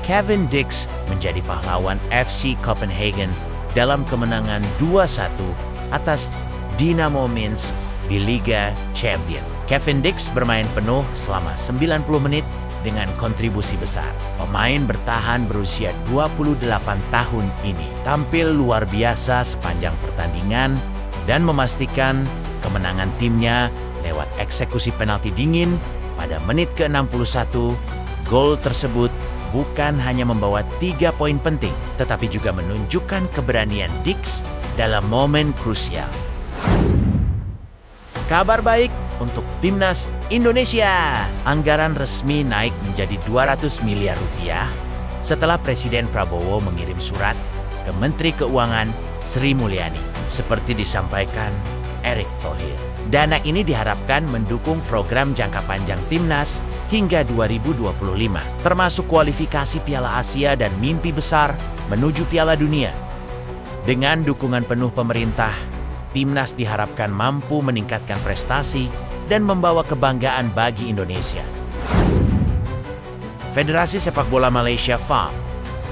Kevin Dix menjadi pahlawan FC Copenhagen dalam kemenangan 2-1 atas Dynamo Minsk di Liga Champions. Kevin Dix bermain penuh selama 90 menit dengan kontribusi besar. Pemain bertahan berusia 28 tahun ini tampil luar biasa sepanjang pertandingan dan memastikan kemenangan timnya lewat eksekusi penalti dingin pada menit ke-61. Gol tersebut bukan hanya membawa 3 poin penting, tetapi juga menunjukkan keberanian Dix dalam momen krusial. Kabar baik untuk Timnas Indonesia. Anggaran resmi naik menjadi 200 miliar rupiah setelah Presiden Prabowo mengirim surat ke Menteri Keuangan Sri Mulyani, seperti disampaikan Erick Thohir. Dana ini diharapkan mendukung program jangka panjang Timnas hingga 2025, termasuk kualifikasi Piala Asia dan mimpi besar menuju Piala Dunia. Dengan dukungan penuh pemerintah, Timnas diharapkan mampu meningkatkan prestasi dan membawa kebanggaan bagi Indonesia. Federasi Sepak Bola Malaysia (FAM)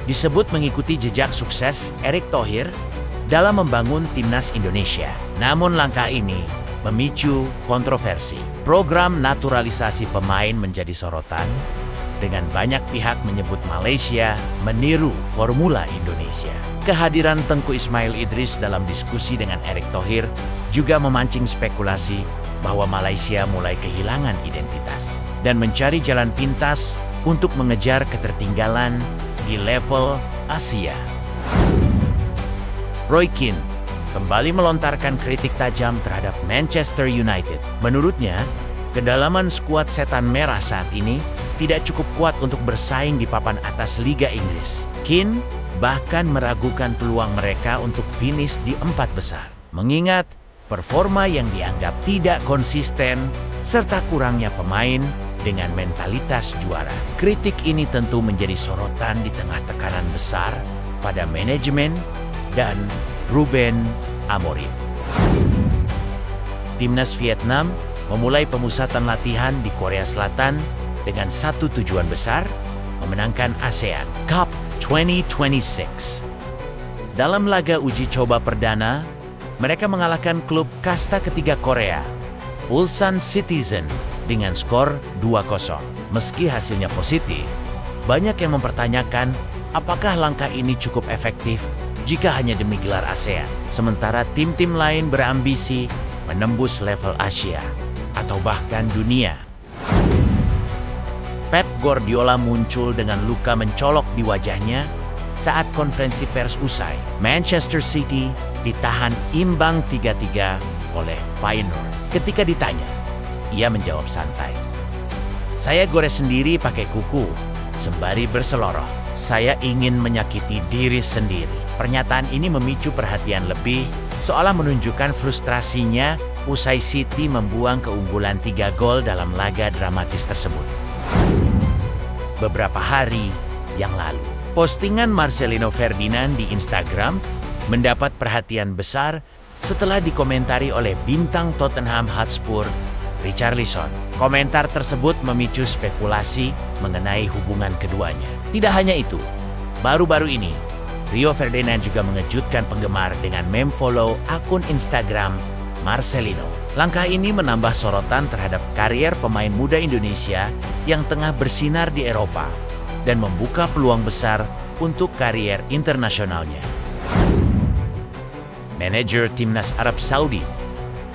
disebut mengikuti jejak sukses Erick Thohir dalam membangun Timnas Indonesia. Namun langkah ini memicu kontroversi. Program naturalisasi pemain menjadi sorotan, dengan banyak pihak menyebut Malaysia meniru formula Indonesia. Kehadiran Tengku Ismail Idris dalam diskusi dengan Erick Thohir juga memancing spekulasi bahwa Malaysia mulai kehilangan identitas dan mencari jalan pintas untuk mengejar ketertinggalan di level Asia. Roy Keane kembali melontarkan kritik tajam terhadap Manchester United. Menurutnya, kedalaman skuad setan merah saat ini tidak cukup kuat untuk bersaing di papan atas Liga Inggris. Keane bahkan meragukan peluang mereka untuk finish di 4 besar, mengingat performa yang dianggap tidak konsisten serta kurangnya pemain dengan mentalitas juara. Kritik ini tentu menjadi sorotan di tengah tekanan besar pada manajemen dan Ruben Amorim. Timnas Vietnam memulai pemusatan latihan di Korea Selatan dengan satu tujuan besar, memenangkan ASEAN Cup 2026. Dalam laga uji coba perdana, mereka mengalahkan klub kasta ketiga Korea, Ulsan Citizen, dengan skor 2-0. Meski hasilnya positif, banyak yang mempertanyakan apakah langkah ini cukup efektif jika hanya demi gelar ASEAN, sementara tim-tim lain berambisi menembus level Asia atau bahkan dunia. Pep Guardiola muncul dengan luka mencolok di wajahnya saat konferensi pers usai. Manchester City ditahan imbang 3-3 oleh Feyenoord. Ketika ditanya, ia menjawab santai, "Saya gores sendiri pakai kuku," sembari berseloroh, "Saya ingin menyakiti diri sendiri." Pernyataan ini memicu perhatian lebih, seolah menunjukkan frustrasinya usai City membuang keunggulan 3 gol dalam laga dramatis tersebut. Beberapa hari yang lalu, postingan Marcelino Ferdinand di Instagram mendapat perhatian besar setelah dikomentari oleh bintang Tottenham Hotspur, Richarlison. Komentar tersebut memicu spekulasi mengenai hubungan keduanya. Tidak hanya itu, baru-baru ini, Rio Ferdinand juga mengejutkan penggemar dengan memfollow akun Instagram Marcelino. Langkah ini menambah sorotan terhadap karier pemain muda Indonesia yang tengah bersinar di Eropa dan membuka peluang besar untuk karier internasionalnya. Manajer Timnas Arab Saudi,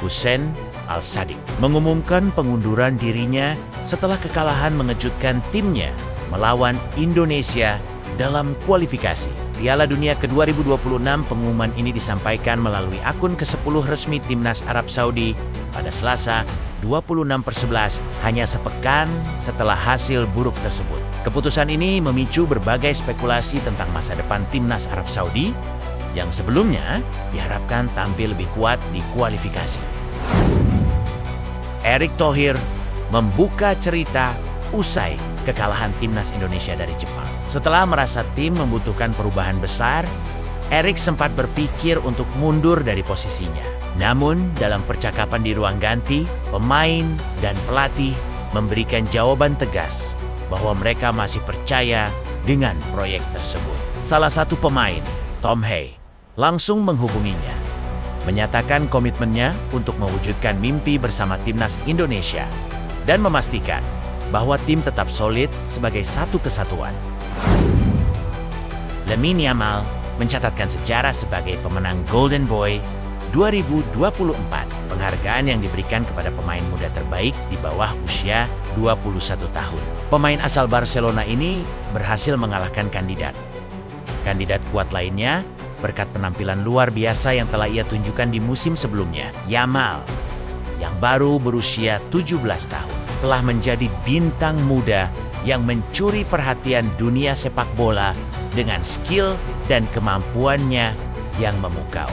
Hussein Al-Sadiq, mengumumkan pengunduran dirinya setelah kekalahan mengejutkan timnya melawan Indonesia dalam kualifikasi Piala Dunia ke-2026. Pengumuman ini disampaikan melalui akun ke-10 resmi Timnas Arab Saudi pada Selasa 26/11, hanya sepekan setelah hasil buruk tersebut. Keputusan ini memicu berbagai spekulasi tentang masa depan Timnas Arab Saudi yang sebelumnya diharapkan tampil lebih kuat di kualifikasi. Erick Thohir membuka cerita usai kekalahan Timnas Indonesia dari Jepang. Setelah merasa tim membutuhkan perubahan besar, Erick sempat berpikir untuk mundur dari posisinya. Namun, dalam percakapan di ruang ganti, pemain dan pelatih memberikan jawaban tegas bahwa mereka masih percaya dengan proyek tersebut. Salah satu pemain, Tom Hay, langsung menghubunginya, menyatakan komitmennya untuk mewujudkan mimpi bersama timnas Indonesia dan memastikan bahwa tim tetap solid sebagai satu kesatuan. Lamine Yamal mencatatkan sejarah sebagai pemenang Golden Boy 2024, penghargaan yang diberikan kepada pemain muda terbaik di bawah usia 21 tahun. Pemain asal Barcelona ini berhasil mengalahkan kandidat kuat lainnya berkat penampilan luar biasa yang telah ia tunjukkan di musim sebelumnya. Yamal, yang baru berusia 17 tahun, telah menjadi bintang muda yang mencuri perhatian dunia sepak bola dengan skill dan kemampuannya yang memukau.